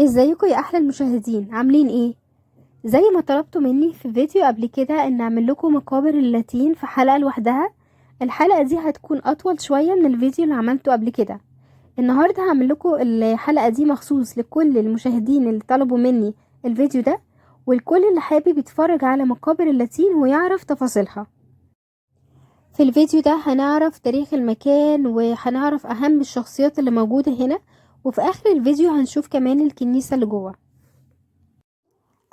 ازيكم يا احلى المشاهدين، عاملين ايه؟ زي ما طلبتوا مني في فيديو قبل كده ان اعمل لكم مقابر اللاتين في حلقة لوحدها. الحلقة دي هتكون اطول شوية من الفيديو اللي عملته قبل كده. النهاردة هعمل لكم الحلقة دي مخصوص لكل المشاهدين اللي طلبوا مني الفيديو ده، والكل اللي حابب يتفرج على مقابر اللاتين ويعرف تفاصيلها. في الفيديو ده هنعرف تاريخ المكان وهنعرف اهم الشخصيات اللي موجودة هنا، وفي اخر الفيديو هنشوف كمان الكنيسة اللي جوه.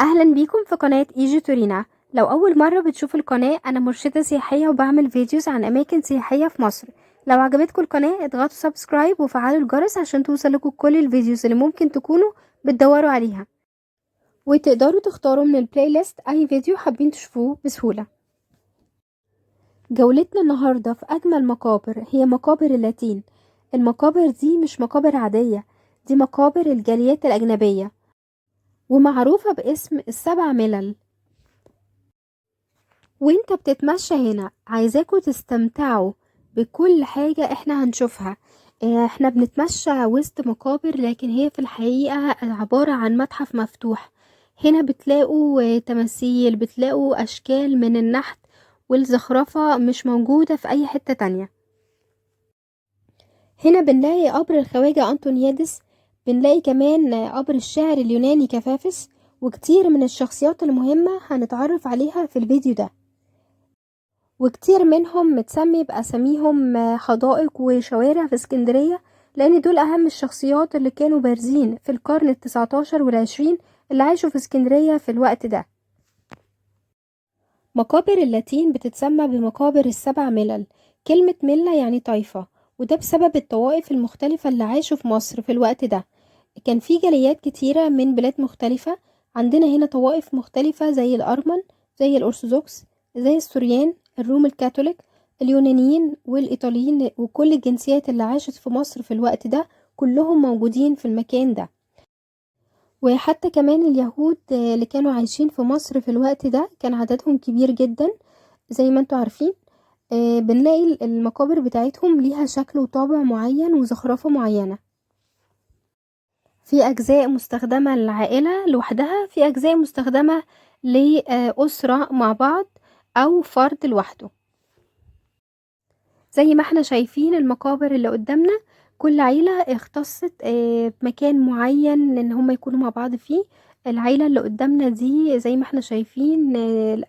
اهلا بيكم في قناة ايجي تورينا. لو اول مرة بتشوف القناة، انا مرشدة سياحية وبعمل فيديوز عن اماكن سياحية في مصر. لو عجبتكم القناة اضغطوا سبسكرايب وفعلوا الجرس عشان توصلكم كل الفيديوز اللي ممكن تكونوا بتدوروا عليها، وتقدروا تختاروا من البلاي ليست اي فيديو حابين تشوفوه بسهولة. جولتنا النهاردة في اجمل مقابر هي مقابر اللاتين. المقابر دي مش مقابر عادية، دي مقابر الجاليات الاجنبية، ومعروفة باسم السبع ملل. وانت بتتمشى هنا عايزاكوا تستمتعوا بكل حاجة احنا هنشوفها. احنا بنتمشى وسط مقابر، لكن هي في الحقيقة عبارة عن متحف مفتوح. هنا بتلاقوا تماثيل، بتلاقوا اشكال من النحت والزخرفة مش موجودة في اي حتة تانية. هنا بنلاقي قبر الخواجة أنطونيادس، بنلاقي كمان قبر الشاعر اليوناني كفافس، وكتير من الشخصيات المهمة هنتعرف عليها في الفيديو ده، وكتير منهم متسمي بأساميهم حدائق وشوارع في اسكندرية، لأن دول أهم الشخصيات اللي كانوا بارزين في القرن التسعتاشر والعشرين اللي عاشوا في اسكندرية في الوقت ده. مقابر اللاتين بتتسمى بمقابر السبع ملل. كلمة ملة يعني طائفة، وده بسبب الطوائف المختلفة اللي عاشوا في مصر في الوقت ده. كان في جاليات كتيرة من بلاد مختلفة. عندنا هنا طوائف مختلفة زي الأرمن، زي الأرثوذكس، زي السوريان، الروم الكاثوليك، اليونانيين والإيطاليين، وكل الجنسيات اللي عاشت في مصر في الوقت ده كلهم موجودين في المكان ده. وحتى كمان اليهود اللي كانوا عايشين في مصر في الوقت ده كان عددهم كبير جدا. زي ما انتوا عارفين، بنلاقي المقابر بتاعتهم ليها شكل وطابع معين وزخرفة معينة. في أجزاء مستخدمة للعائلة لوحدها، في أجزاء مستخدمة لأسرة مع بعض أو فرد لوحده. زي ما احنا شايفين المقابر اللي قدامنا، كل عيلة اختصت بمكان معين ان هم يكونوا مع بعض فيه. العيلة اللي قدامنا دي زي ما احنا شايفين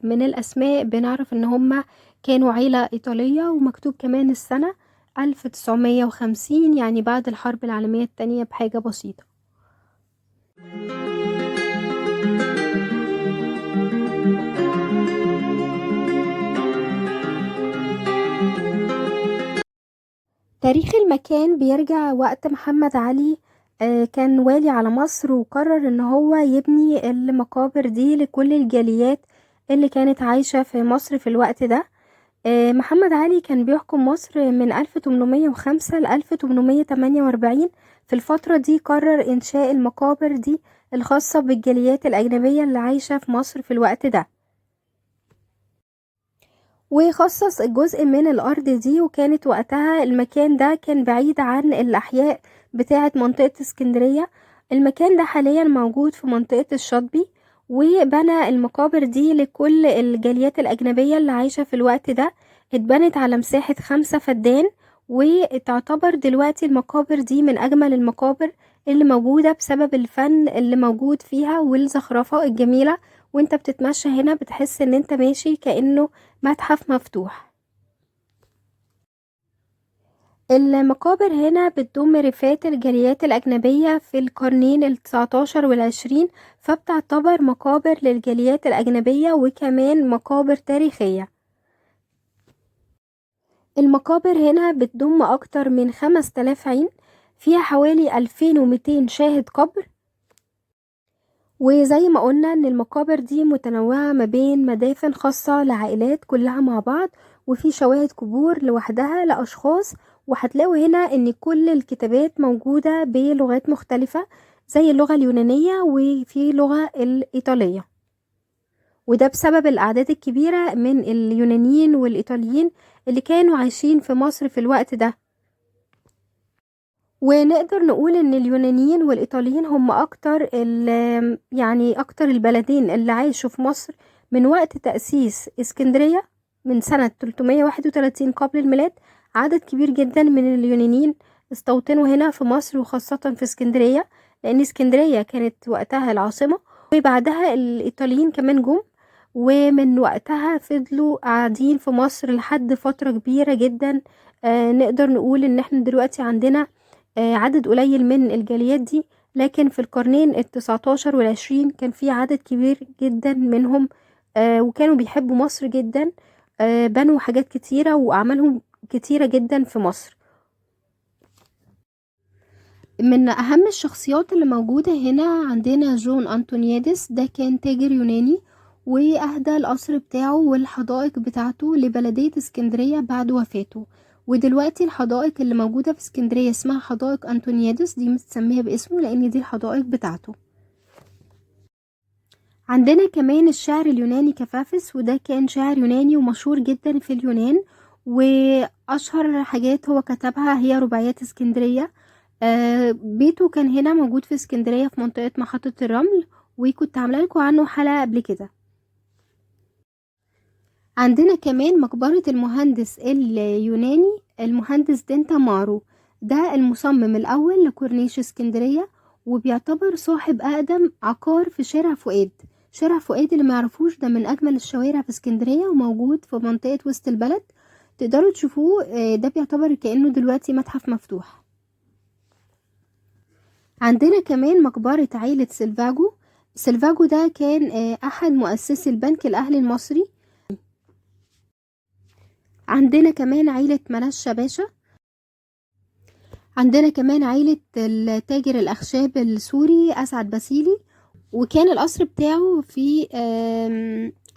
من الأسماء بنعرف ان هم كانوا عيلة إيطالية، ومكتوب كمان السنة 1950، يعني بعد الحرب العالمية التانية بحاجة بسيطة. تاريخ المكان بيرجع وقت محمد علي، كان والي على مصر، وقرر ان هو يبني المقابر دي لكل الجاليات اللي كانت عايشة في مصر في الوقت ده. محمد علي كان بيحكم مصر من 1805 ل 1848. في الفترة دي قرر إنشاء المقابر دي الخاصة بالجاليات الأجنبية اللي عايشة في مصر في الوقت ده، وخصص جزء من الأرض دي. وكانت وقتها المكان ده كان بعيد عن الأحياء بتاعة منطقة اسكندرية. المكان ده حاليا موجود في منطقة الشاطبي، وبنى المقابر دي لكل الجاليات الأجنبية اللي عايشة في الوقت ده. اتبنت على مساحة 5 فدان، وتعتبر دلوقتي المقابر دي من أجمل المقابر اللي موجودة بسبب الفن اللي موجود فيها والزخرفة الجميلة. وانت بتتمشى هنا بتحس ان انت ماشي كأنه متحف مفتوح. المقابر هنا بتضم رفات الجاليات الأجنبية في القرنين التسعتاشر والعشرين، فبتعتبر مقابر للجاليات الأجنبية وكمان مقابر تاريخية. المقابر هنا بتضم أكتر من 5000 عين، فيها حوالي 2200 شاهد قبر. وزي ما قلنا ان المقابر دي متنوعة ما بين مدافن خاصة لعائلات كلها مع بعض، وفي شواهد قبور لوحدها لأشخاص. وهتلاقوا هنا ان كل الكتابات موجودة بلغات مختلفة، زي اللغة اليونانية وفي اللغة الإيطالية، وده بسبب الأعداد الكبيرة من اليونانيين والإيطاليين اللي كانوا عايشين في مصر في الوقت ده. ونقدر نقول ان اليونانيين والايطاليين هم يعني اكتر البلدين اللي عاشوا في مصر من وقت تأسيس اسكندرية من سنة 331 قبل الميلاد. عدد كبير جدا من اليونانيين استوطنوا هنا في مصر وخاصة في اسكندرية، لان اسكندرية كانت وقتها العاصمة. وبعدها الايطاليين كمان جم، ومن وقتها فضلوا قاعدين في مصر لحد فترة كبيرة جدا. نقدر نقول ان احنا دلوقتي عندنا عدد قليل من الجاليات دي، لكن في القرنين ال19 وال20 كان في عدد كبير جدا منهم، وكانوا بيحبوا مصر جدا. بنوا حاجات كتيرة وأعمالهم كتيرة جدا في مصر. من أهم الشخصيات اللي موجودة هنا عندنا جون أنطونيادس، ده كان تاجر يوناني، وأهدى القصر بتاعه والحدائق بتاعته لبلدية اسكندرية بعد وفاته. ودلوقتي الحدائق اللي موجودة في اسكندرية اسمها حدائق أنطونيادس، دي متسمية باسمه لأن دي الحدائق بتاعته. عندنا كمان الشاعر اليوناني كفافس، وده كان شاعر يوناني ومشهور جدا في اليونان، وأشهر حاجات هو كتبها هي رباعيات اسكندرية. بيته كان هنا موجود في اسكندرية في منطقة محطة الرمل، وكنت عامله لكم عنه حلقة قبل كده. عندنا كمان مقبرة المهندس اليوناني المهندس دينتا مارو، ده المصمم الأول لكورنيش اسكندرية، وبيعتبر صاحب أقدم عقار في شارع فؤاد. شارع فؤاد اللي معرفوش ده من أجمل الشوارع في اسكندرية، وموجود في منطقة وسط البلد، تقدروا تشوفوه. ده بيعتبر كأنه دلوقتي متحف مفتوح. عندنا كمان مقبرة عيلة سيلفاجو. سيلفاجو ده كان أحد مؤسسي البنك الأهلي المصري. عندنا كمان عيلة منشا باشا. عندنا كمان عيلة التاجر الأخشاب السوري أسعد باسيلي، وكان القصر بتاعه في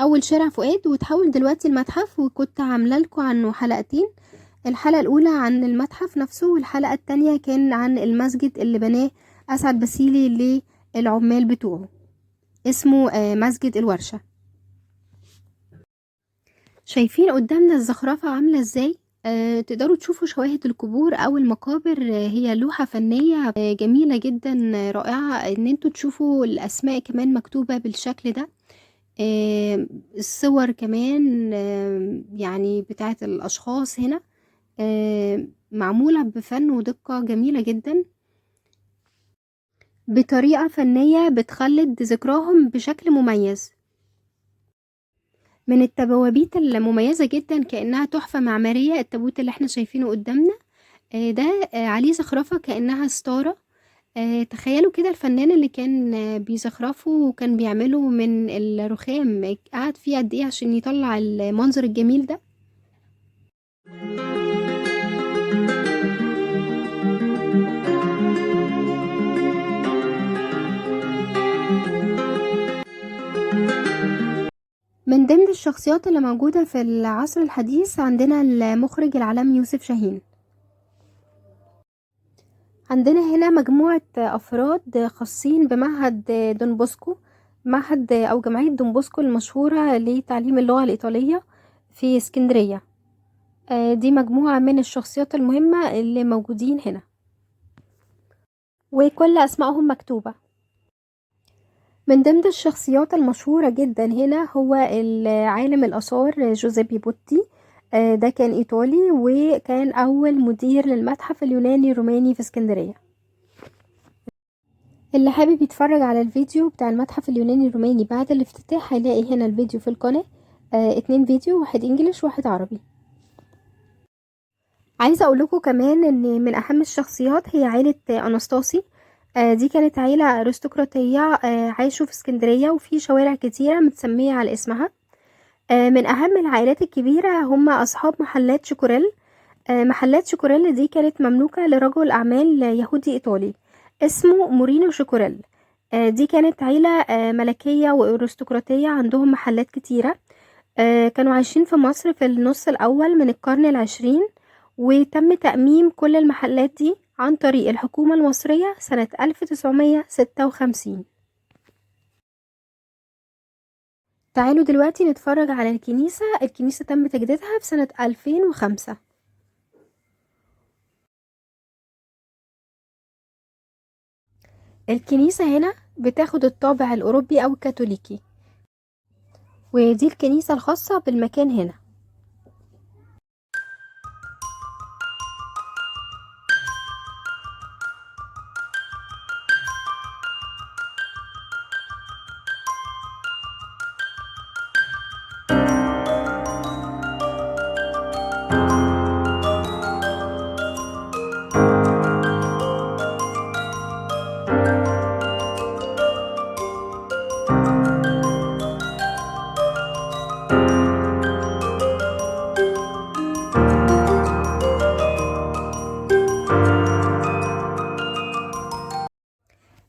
أول شارع فؤاد، وتحول دلوقتي المتحف، وكنت عاملة لكم عنه حلقتين. الحلقة الأولى عن المتحف نفسه، والحلقة التانية كان عن المسجد اللي بناه أسعد باسيلي للعمال بتوعه، اسمه مسجد الورشة. شايفين قدامنا الزخرفة عاملة ازاي؟ تقدروا تشوفوا شواهد القبور او المقابر. هي لوحة فنية جميلة جدا، رائعة ان انتوا تشوفوا الاسماء كمان مكتوبة بالشكل ده. الصور كمان يعني بتاعت الاشخاص هنا معمولة بفن ودقة جميلة جدا، بطريقة فنية بتخلد ذكراهم بشكل مميز. من التبوابيت المميزة جدا كأنها تحفة معمارية التابوت اللي احنا شايفينه قدامنا. ده عليه زخرفة كأنها ستارة. تخيلوا كده الفنان اللي كان بيزخرفه وكان بيعمله من الرخام قعد فيه قد ايه عشان يطلع المنظر الجميل ده. من ضمن الشخصيات اللي موجودة في العصر الحديث عندنا المخرج العالمي يوسف شاهين. عندنا هنا مجموعة أفراد خاصين بمعهد دون بوسكو، معهد أو جمعية دون بوسكو المشهورة لتعليم اللغة الإيطالية في اسكندرية. دي مجموعة من الشخصيات المهمة اللي موجودين هنا، وكل أسمائهم مكتوبة. من ضمن الشخصيات المشهورة جدا هنا هو عالم الآثار جوزيبي بوتي. ده كان إيطالي، وكان أول مدير للمتحف اليوناني الروماني في اسكندرية. اللي حابب يتفرج على الفيديو بتاع المتحف اليوناني الروماني بعد الافتتاح هيلاقي هنا الفيديو في القناة. 2 فيديو، واحد انجليش واحد عربي. عايزة اقول لكم كمان ان من اهم الشخصيات هي عيلة اناستاسي. دي كانت عيلة ارستقراطية، عاشوا في اسكندرية، وفي شوارع كتيرة متسمية على اسمها. من اهم العائلات الكبيرة هم اصحاب محلات شوكوريل. محلات شوكوريل دي كانت مملوكة لرجل اعمال يهودي ايطالي اسمه مورينو شوكوريل. دي كانت عيلة ملكية وارستقراطية عندهم محلات كتيرة. كانوا عايشين في مصر في النص الأول من القرن العشرين، وتم تأميم كل المحلات دي عن طريق الحكومة المصرية سنة 1956. تعالوا دلوقتي نتفرج على الكنيسة. الكنيسة تم تجديدها في سنة 2005. الكنيسة هنا بتاخد الطابع الأوروبي أو الكاثوليكي، ودي الكنيسة الخاصة بالمكان هنا.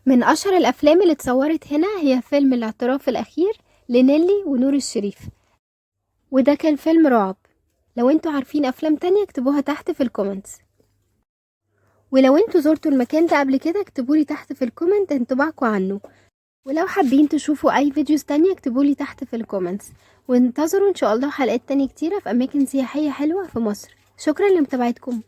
من أشهر الأفلام اللي اتصورت هنا هي فيلم الاعتراف الأخير لنيلي ونور الشريف، وده كان فيلم رعب. لو انتوا عارفين أفلام تانية اكتبوها تحت في الكومنتس، ولو انتوا زرتوا المكان ده قبل كده اكتبولي تحت في الكومنت انطباعكم عنه، ولو حابين تشوفوا أي فيديوز تانية اكتبولي تحت في الكومنتس. وانتظروا إن شاء الله حلقات تانية كتيرة في أماكن سياحية حلوة في مصر. شكرا لمتابعتكم.